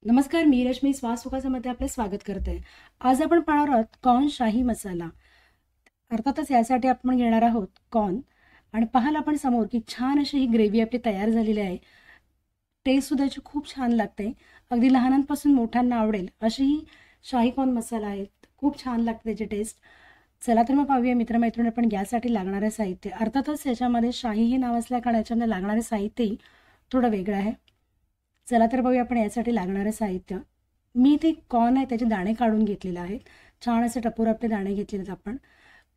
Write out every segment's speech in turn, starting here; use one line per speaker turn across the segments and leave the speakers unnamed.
नमस्कार, मी रश्मी स्वास सुखासमध्ये आपले स्वागत करते. आज आपण पाहणार आहोत कॉर्न शाही मसाला. अर्थातच यासाठी आपण घेणार आहोत कॉर्न आणि पाहाल आपण समोर की छान अशी ही ग्रेव्ही आपली तयार झालेली आहे. टेस्ट सुद्धा याची खूप छान लागते. अगदी लहानांपासून मोठ्यांना आवडेल अशी ही शाही कॉर्न मसाला आहे. खूप छान लागते त्याची टेस्ट. चला तर मग पाहूया मित्रमैत्रिणी आपण गॅससाठी लागणारे साहित्य. अर्थातच याच्यामध्ये शाही हे नाव असल्या कारण याच्यामध्ये लागणारे साहित्यही थोडं वेगळं आहे. चला तर बघूया आपण यासाठी लागणारं साहित्य. मी ते कॉर्न आहे त्याचे दाणे काढून घेतलेले आहेत. छान असे टपोर आपले दाणे घेतलेले आहेत आपण.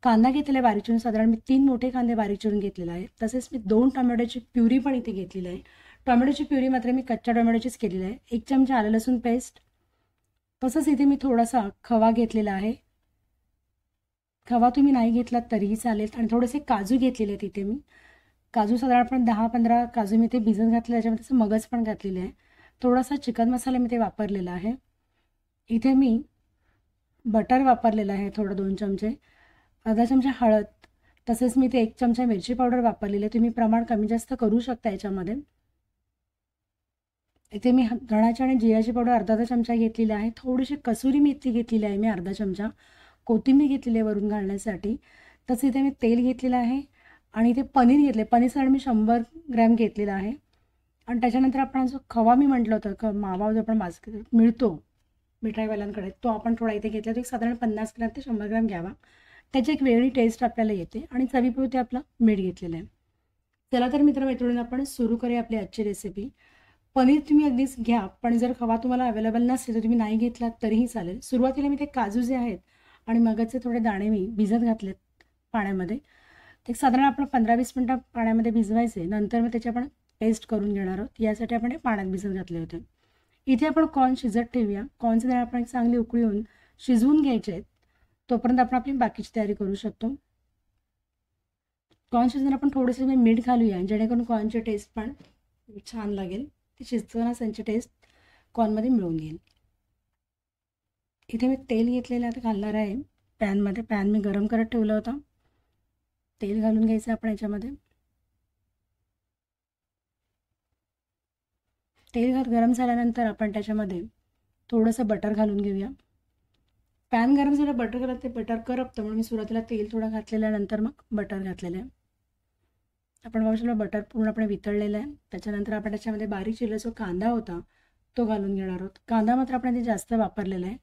कांदा घेतलेला आहे बारीक चिरून, साधारण मी 3 मोठे कांदे बारीक चिरून घेतलेले आहेत. तसेच मी 2 टोमॅटोची प्युरी पण इथे घेतलेली आहे. टोमॅटोची प्युरी मात्र मी कच्च्या टोमॅटोचीच केलेली आहे. 1 चमचा आलं लसूण पेस्ट. तसंच इथे मी थोडासा खवा घेतलेला आहे. खवा तुम्ही नाही घेतलात तरीही चालेल. आणि थोडेसे काजू घेतलेले आहेत इथे मी. काजू साधारण 10-15 काजू मी ते भिजत घातले, त्याच्यामध्ये त्याचं मगज पण घातलेले आहे. थोडासा चिकन मसाला मी ते वापरलेला आहे. इथे मी बटर वापरलेलं आहे थोडं 2 चमचे. अर्धा चमचा हळद. तसेच मी ते 1 चमचा मिरची पावडर वापरलेली आहे. तुम्ही प्रमाण कमी जास्त करू शकता याच्यामध्ये. इथे मी धण्याची आणि जिऱ्याची पावडर अर्धा चमचा घेतलेली आहे. थोडीशी कसुरी मेथी घेतलेली आहे मी अर्धा चमचा. कोथिंबीर घेतलेली आहे वरून घालण्यासाठी. तसं इथे मी तेल घेतलेलं आहे आणि इथे पनीर घेतले. पनीर साधारण मी 100 ग्रॅम घेतलेला आहे. आणि त्याच्यानंतर आपण जो खवा मी म्हटलं होतं मावा जो आपण मिळतो मिठाईवाल्यांकडे, तो आपण थोडा इथे घेतला. तो एक साधारण 50 ग्रॅम ते 100 ग्रॅम घ्यावा. त्याची एक वेगळी टेस्ट आपल्याला येते. आणि चवीपुरते आपलं मीठ घेतलेलं आहे. चला तर मित्रमैत्रिणींनो आपण सुरू करूया आपली आजची रेसिपी. पनीर तुम्ही अगदीच घ्या, पण जर खवा तुम्हाला अवेलेबल नसेल तर तुम्ही नाही घेतलात तरीही चालेल. सुरुवातीला मी ते काजू जे आहेत आणि मगजचे थोडे दाणे मी भिजत घातलेत पाण्यामध्ये. ते साधारण आपण 15-20 मिनटं पाण्यामध्ये भिजवायचे. नंतर मग त्याची आपण पेस्ट करून घेणार आहोत. यासाठी आपण हे पाण्यात भिजत घातले होते. इथे आपण कॉर्न शिजत ठेवूया. कॉर्नचे दाणे आपण चांगली उकळी होऊन शिजवून घ्यायचे आहेत. तोपर्यंत आपण आपली बाकीची तयारी करू शकतो. कॉर्न शिजताना आपण थोडंसं मीठ घालूया, जेणेकरून कॉर्नची टेस्ट पण छान लागेल. ती शिजताना त्यांची टेस्ट कॉर्नमध्ये मिळून येईल. इथे मी तेल घेतलेलं आता घालणार आहे पॅनमध्ये. पॅन मी गरम करत ठेवला होता. तेल घालून घ्यायचं आपण याच्यामध्ये. तेल गरम झाल्यानंतर आपण त्याच्यामध्ये थोडंसं बटर घालून घेऊया. पॅन गरम झालं, बटर घालत ते बटर करपतं, म्हणून मी सुरुवातीला तेल थोडं घातलेल्यानंतर मग बटर घातलेलं आहे. आपण बघू शकतो बटर पूर्णपणे वितळलेलं आहे. त्याच्यानंतर आपण त्याच्यामध्ये बारीक चिरलेला जो कांदा होता तो घालून घेणार आहोत. कांदा मात्र आपण इथे जास्त वापरलेला आहे.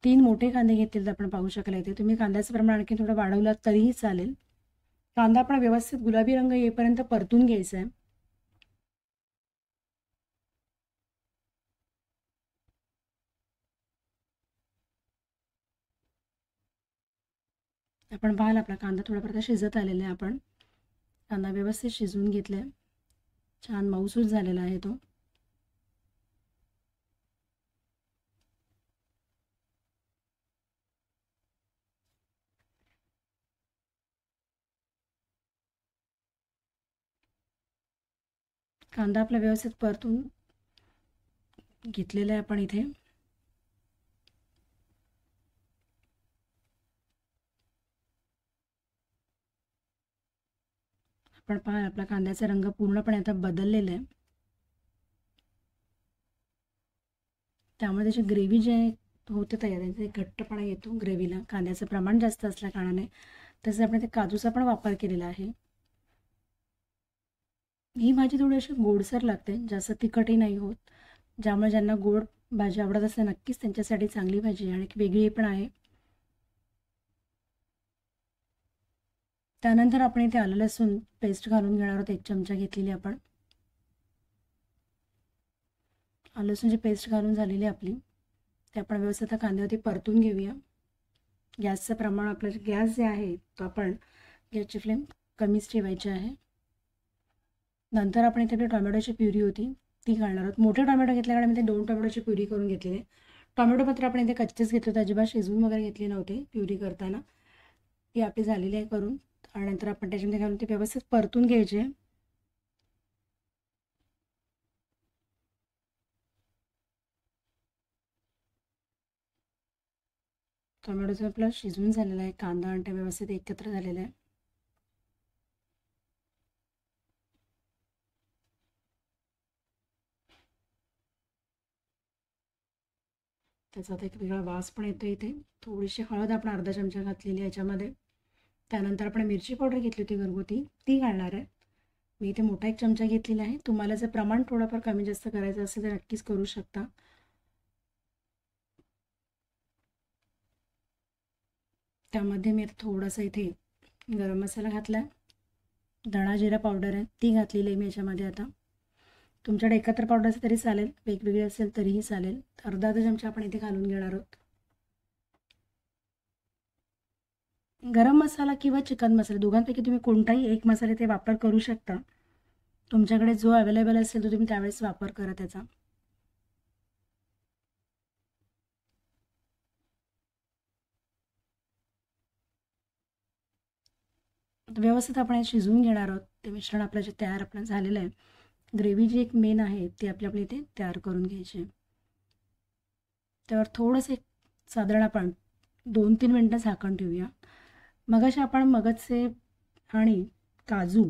3 मोठे कांदे घेतलेले आपण पाहू शकाल इथे. तुम्ही कांद्याचं प्रमाण आणखी थोडं वाढवलं तरीही चालेल. कांदा आपण व्यवस्थित गुलाबी रंग येईपर्यंत परतून घ्यायचा आहे. आपण पाहाल आपला कांदा थोडापर्यंत शिजत आलेला आहे. आपण कांदा व्यवस्थित शिजवून घेतला आहे. छान मऊसूत झालेला आहे तो. कांदा आपला व्यवस्थित परतून घेतलेला आहे आपण इथे. आपण पहा आपला कांद्याचा रंग पूर्णपणे आता बदललेला आहे. त्यामुळे त्याची ग्रेव्ही जे होते तयार आहे ते घट्टपणा येतो ग्रेव्हीला, कांद्याचं प्रमाण जास्त असल्या कारणाने. तसं आपण ते काजूचा पण वापर केलेला आहे. ही भाजी थोडी अशी गोडसर लागते, जास्त तिखटही नाही होत. ज्यामुळे ज्यांना गोड भाजी आवडत असते नक्कीच त्यांच्यासाठी चांगली भाजी आहे आणि वेगळी पण आहे. त्यानंतर आपण इथे आलं लसूण पेस्ट घालून घेणार आहोत. 1 चमचा घेतलेली आपण. आलं लसूणची पेस्ट घालून झालेली आपली. ते आपण व्यवस्थित कांद्यावरती परतून घेऊया. गॅसचं प्रमाण आपलं गॅस जे आहे तो आपण गॅसची फ्लेम कमीच ठेवायची आहे. नंतर आपण इथे आपली टोमॅटोची प्युरी होती ती घालणार आहोत. मोठे टोमॅटो घेतल्याकडे मी ते 2 टोमॅटोची प्युरी करून घेतलेली. टोमॅटो मात्र आपण इथे कच्चेच घेतले होते, अजिबात शिजवून वगैरे घेतले नव्हते प्युरी करताना. ती आपली झालेली आहे करून. आणि नंतर आपण त्याच्यामध्ये घालून ते व्यवस्थित परतून घ्यायचे. टोमॅटोचं आपलं शिजवून झालेलं आहे. कांदा आणि ते व्यवस्थित एकत्र झालेलं आहे. त्याचा आता एक वेगळा वास पण येतो इथे. थोडीशी हळद आपण अर्धा चमचा घातलेली आहे याच्यामध्ये. त्यानंतर आपण मिरची पावडर घेतली होती घरगुती, ती घालणार आहे. मी इथे मोठा एक चमचा घेतलेला आहे. तुम्हाला जर प्रमाण थोडंफार कमी जास्त करायचं असेल तर नक्कीच करू शकता. त्यामध्ये मी आता थोडासा इथे गरम मसाला घातला आहे. धणा जिरा पावडर आहे ती घातलेली आहे मी याच्यामध्ये. आता तुमच्याकडे एकत्र पावडर असेल तरी चालेल, वेगवेगळी असेल तरीही चालेल. अर्धा चमचा आपण इथे घालून घेणार आहोत. गरम मसाला किंवा चिकन मसाला दोघांपैकी तुम्ही कोणताही एक मसाले ते वापर करू शकता. तुमच्याकडे जो अवेलेबल असेल तो तुम्ही त्यावेळेस वापर करा त्याचा. व्यवस्थित आपण हे शिजवून घेणार आहोत. ते मिश्रण आपलं जे तयार आपलं झालेलं आहे, ग्रेव्ही जी एक मेन आहे ती आपल्या इथे तयार करून घ्यायची आहे. त्यावर थोडंसं एक साधारण आपण 2-3 मिनटं झाकण ठेवूया. मगाशी आपण मगजचे आणि काजू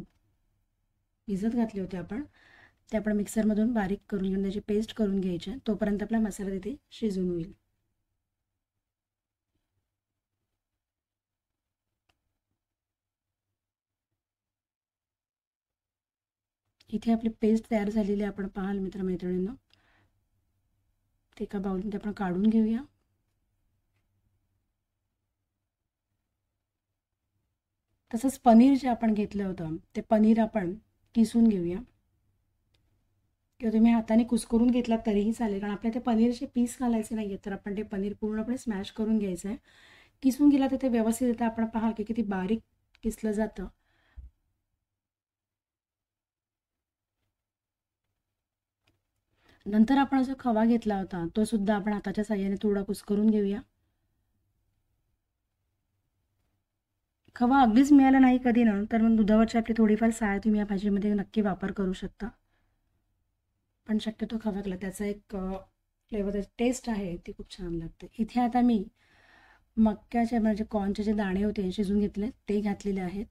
भिजत घातले होते आपण, ते आपण मिक्सरमधून बारीक करून घेऊन त्याची पेस्ट करून घ्यायची आहे. तोपर्यंत आपला मसाला तिथे शिजून होईल. इथे आपली पेस्ट तयार झालेली आहे. आपण पाहाल मित्रमैत्रिणींनो, ते एका बाउलमध्ये आपण काढून घेऊया. तसंच पनीर जे आपण घेतलं होतं ते पनीर आपण किसून घेऊया, किंवा तुम्ही हाताने कुस्करून घेतला तरीही चालेल. कारण आपल्या ते पनीरचे पीस घालायचे नाही आहेत, तर आपण ते पनीर पूर्णपणे स्मॅश करून घ्यायचं आहे. किसून गेला तर ते व्यवस्थित येतं. आपण पाहाल की किती बारीक किसलं जातं. नंतर आपण जो खवा घेतला होता तो सुद्धा आपण हाताच्या साह्याने थोडा कुस्करून घेऊया. खवा अगदीच मिळाला नाही कधी ना, तर मग दुधावरची आपली थोडीफार साय तुम्ही या भाजीमध्ये नक्की वापर करू शकता. पण शक्यतो खवा घाला, त्याचा एक फ्लेवर टेस्ट आहे ती खूप छान लागते. इथे आता मी मक्याचे म्हणजे कॉर्नचे जे दाणे होते शिजून घेतले ते घातलेले आहेत.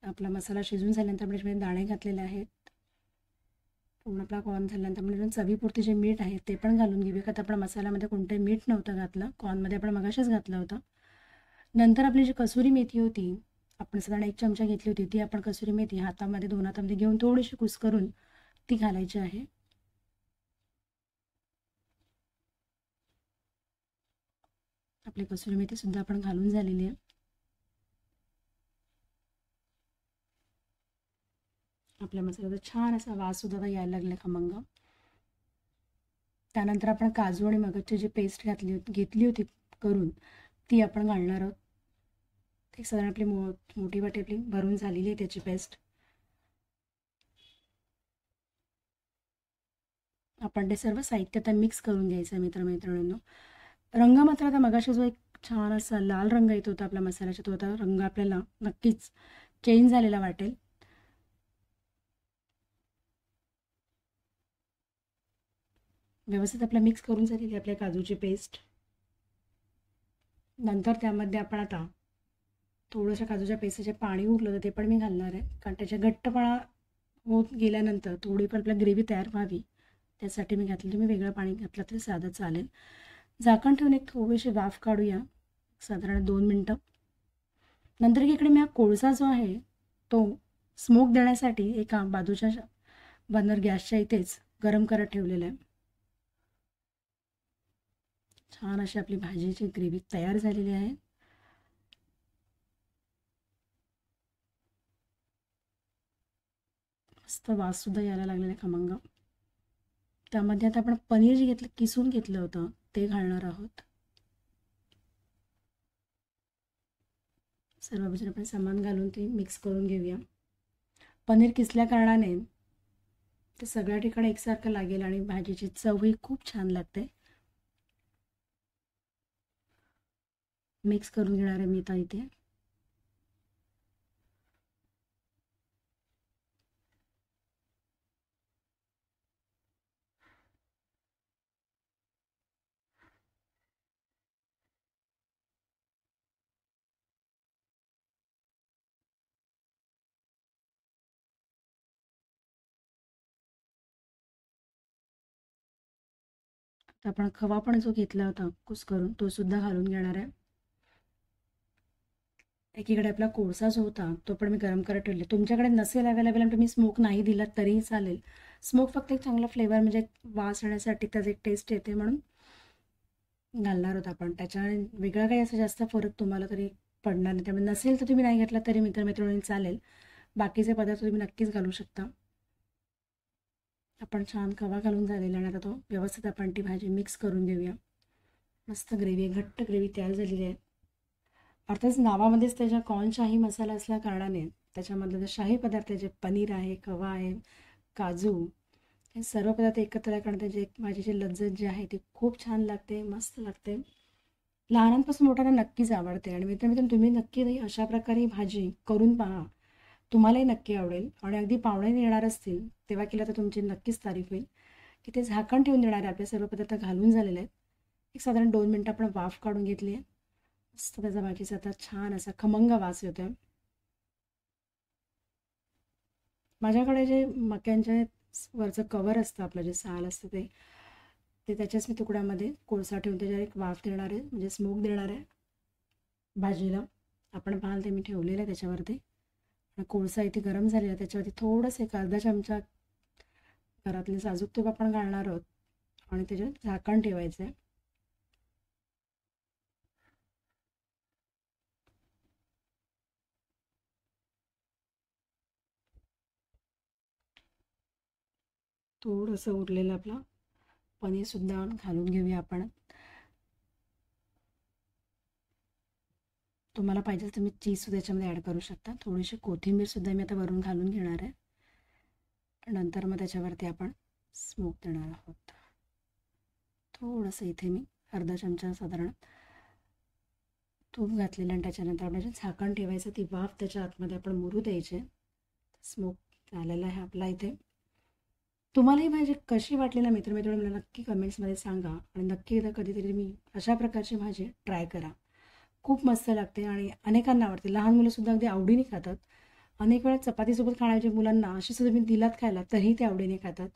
आपला मसाला शिजून झाल्यानंतर आपण त्याच्यामध्ये दाणे घातलेले आहेत. पूर्ण आपला कॉर्न झाल्यानंतर आपण चवीपुरती जे मीठ आहे ते पण घालून घेऊया, का तर आपण मसाल्यामध्ये कोणतंही मीठ नव्हतं घातलं, कॉर्नमध्ये आपण मगाशीच घातलं होतं. नंतर आपली जी कसुरी मेथी होती, आपण साधारण 1 चमचा घेतली होती, ती आपण कसुरी मेथी हातामध्ये 2 हातामध्ये घेऊन थोडीशी कुस्करून ती घालायची आहे. आपली कसुरी मेथी सुद्धा आपण घालून झालेली आहे. आपल्या मसाल्याचा छान असा वास सुद्धा यायला लागला खमंग. त्यानंतर आपण काजू आणि मगजची जी पेस्ट घेतली होती करून, ती आपण घालणार आहोत. एक साधारण आपली मोठी वाटी आपली भरून झालेली आहे त्याची पेस्ट. आपण ते सर्व साहित्य आता मिक्स करून घ्यायचं आहे मित्रमैत्रिणींनो. रंग मात्र आता मगाशी जो एक छान असा लाल रंग येत होता आपल्या मसाल्याचा, तो आता रंग आपल्याला नक्कीच चेंज झालेला वाटेल. व्यवस्थित आपल्या मिक्स करून झालेली आपल्या काजूची पेस्ट. नंतर त्यामध्ये आपण आता थोडंसं काजूच्या पेस्टचे पाणी उरलं तर ते पण मी घालणार आहे, कारण त्याच्या घट्टपणा होत गेल्यानंतर थोडी पण आपल्या ग्रेव्ही तयार व्हावी त्यासाठी मी घातली. तुम्ही वेगळं पाणी घातलं तरी साधं चालेल. झाकण ठेवून एक थोडीशी वाफ काढूया, साधारण 2 मिनटं. नंतर इकडे मी हा कोळसा जो आहे तो स्मोक देण्यासाठी एका बाजूच्या बर्नर गॅसच्या इथेच गरम करत ठेवलेला आहे. छान अशी आपली भाजीची ग्रेव्ही तयार झालेली आहे. मस्त वास सुद्धा यायला लागलेला आहे खमंग. त्यामध्ये आता आपण पनीर जे किसून घेतलं होतं ते घालणार आहोत. सर्व बाजूने आपण समान घालून ते मिक्स करून घेऊया. पनीर किसल्या कारणाने ते सगळ्या ठिकाणी एकसारखं लागेल आणि भाजीची चवही खूप छान लागते. मिक्स करून घेणार आहे मी आता इथे. तर आपण खवा पण जो घेतला होता कुस्करून तो सुद्धा घालून घेणार आहे. एकीकडे आपला कोळसा जो होता तो पण मी गरम करत ठेवले. तुमच्याकडे नसेल अवेलेबल आणि तुम्ही स्मोक नाही दिलात तरीही चालेल. स्मोक फक्त एक चांगला फ्लेवर म्हणजे वास येण्यासाठी त्याचा एक टेस्ट येते म्हणून घालणार होता आपण. त्याच्याने वेगळा काही असं जास्त फरक तुम्हाला तरी पडणार नाही. त्यामुळे नसेल तर तुम्ही नाही घेतला तरी मित्रमैत्रिणी चालेल. बाकीचे पदार्थ तुम्ही नक्कीच घालू शकता. आपण छान खवा घालून झालेला आणि आता तो व्यवस्थित आपण ती भाजी मिक्स करून घेऊया. मस्त ग्रेव्ही, घट्ट ग्रेव्ही तयार झालेली आहे. अर्थातच नावामध्येच त्याच्या कॉर्न शाही मसाला असल्या कारणाने त्याच्यामधले जे शाही पदार्थ जे पनीर आहे, खवा आहे, काजू, हे सर्व पदार्थ एकत्र कारण त्याची भाजीची लज्जत जी आहे ती खूप छान लागते, मस्त लागते. लहानांपासून मोठ्यांना नक्कीच आवडते आणि मित्र तुम्ही नक्की अशा प्रकारे ही भाजी करून पहा. तुम्हालाही नक्की आवडेल आणि अगदी पाहुणे येणार असतील तेव्हा केलं तर तुमची नक्कीच तारीफ होईल. इथे झाकण ठेवून देणार आहे. आपले सर्व पदार्थ घालून झालेले आहेत. एक साधारण 2 मिनटं आपण वाफ काढून घेतली आहे. मस्त त्याचा भाजीचा आता छान असा खमंग वास येतोय. माझ्याकडे जे मक्यांच्या वरचं कवर असतं आपलं जे साल असतं ते त्याच्याच मी तुकड्यामध्ये कोळसा ठेवून त्याच्यावर एक वाफ देणार आहे म्हणजे स्मोक देणार आहे भाजीला. आपण पाहाल ते मी ठेवलेलं आहे त्याच्यावरती. कोळसा इथे गरम झालेला त्याच्यावरती थोडंसं एक अर्धा चमचा घरातले साजूक तूप आपण घालणार आहोत आणि त्याच्यात झाकण ठेवायचं आहे. थोडंसं उरलेलं आपलं पनीरसुद्धा घालून घेऊया आपण. तुम्हाला पाहिजे तर तुम्ही चीजसुद्धा याच्यामध्ये ॲड करू शकता. थोडीशी कोथिंबीरसुद्धा मी आता वरून घालून घेणार आहे. नंतर मग त्याच्यावरती आपण स्मोक देणार आहोत. थोडंसं इथे मी अर्धा चमचा साधारण तूप घातलेलं आणि त्याच्यानंतर आपण झाकण ठेवायचं. ती वाफ त्याच्या आतमध्ये आपण मुरू द्यायचे. स्मोक झालेला आहे आपला इथे. तुम्हाला ही भाजी कशी वाटली ना मित्रमैत्रिणी मला नक्की कमेंट्समध्ये सांगा आणि नक्की एकदा कधीतरी तुम्ही अशा प्रकारची भाजी ट्राय करा. खूप मस्त लागते आणि अनेकांना आवडते. लहान मुलंसुद्धा अगदी आवडीने खातात. अनेक वेळा चपातीसोबत खाण्याच्या मुलांना अशी सुद्धा तुम्ही दिलात खायला तरीही ते आवडीने खातात.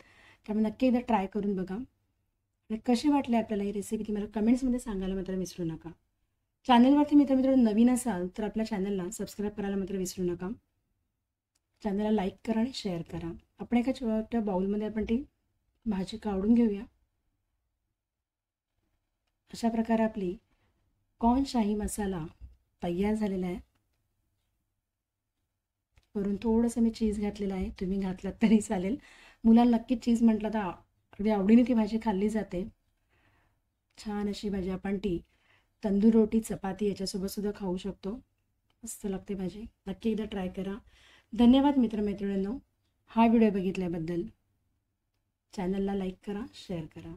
त्यामुळे नक्की एकदा ट्राय करून बघा आणि कशी वाटली आपल्याला ही रेसिपी ती मला कमेंट्समध्ये सांगायला मात्र विसरू नका. चॅनलवरती मित्रमित्र नवीन असाल तर आपल्या चॅनलला सबस्क्राईब करायला मात्र विसरू नका. चॅनलला लाईक करा आणि शेअर करा. आपण एका छोट्या बाउलमध्ये आपण ती भाजी काढून घेऊया. अशा प्रकारे आपली कॉर्न शाही मसाला तयार झालेला आहे. वरून थोडंसं मी चीज घातलेलं आहे. तुम्ही घातलात तरी चालेल. मुलांना नक्कीच चीज म्हटलं तर अगदी आवडीने ती भाजी खाल्ली जाते. छान अशी भाजी आपण ती तंदूर रोटी, चपाती याच्यासोबत सुद्धा खाऊ शकतो. मस्त लागते भाजी. नक्की एकदा ट्राय करा. धन्यवाद मित्रमैत्रिणींनो हा व्हिडिओ बघितल्याबद्दल. चॅनलला लाईक करा, शेअर करा.